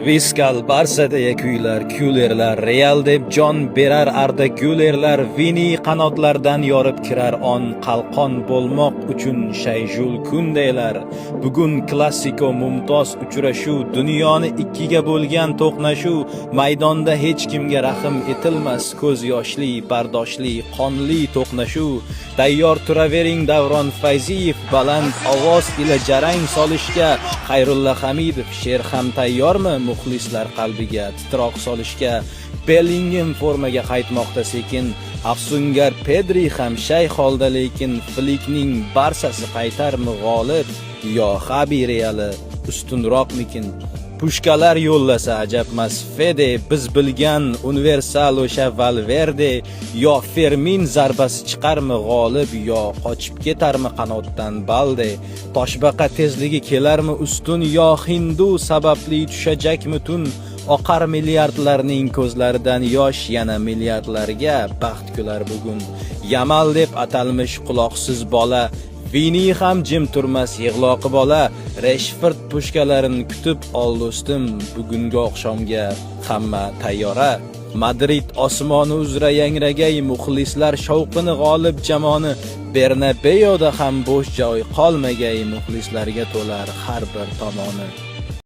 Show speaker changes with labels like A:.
A: Viskal Barsadagi kuylar, Kullerlar, Real deb jon berar Arda Gülerlar, Vini qanotlardan yorib kirar on, qalqon bo'lmoq uchun shayjul kundaylar. Bugun klassiko mumtoz uchrashuv, dunyoni ikkiga bo'lgan to'qnashuv, maydonda hech kimga rahm etilmas, ko'z yoshli, bardoshli, qonli to'qnashuv. Tayyor turavering Davron Fayziyev, baland ovoz ila jarang solishga, Xayrulla Hamidov she'r ham tayyormi muxlislar qalbiga titroq solishga. Bellingham formaga qaytmoqda sekin, afsungar Pedri ham shay holda, lekin Flikning Barsasi qaytarmi g'olib, yo Xabi Reali ustunroqmikin? Pushkalar yo'llasa ajabmas Fede, biz bilgan universal o'sha Valverde, yo Fermin zarbasi chiqarmi g'olib, yo qochib ketarmi qanotdan Balde? Toshbaqa tezligi kelarmi ustun, yo Hindu sababli tushajakmi tun? Oqar milliardlarning ko'zlaridan yosh, yana milliardlarga baxt kular bugun. Yamal deb atalmish quloqsiz bola, Vini ham jim turmas yig'loqi bola. Rashford pushkalarini kutib ol do'stim, bugungi oqshomga hamma tayyora. Madrid osmoni uzra yangragay, muxlislar shovqini g'olib jamoni. Bernabeuda ham bo'sh joy qolmagay, muxlislarga to'lar har bir tomoni.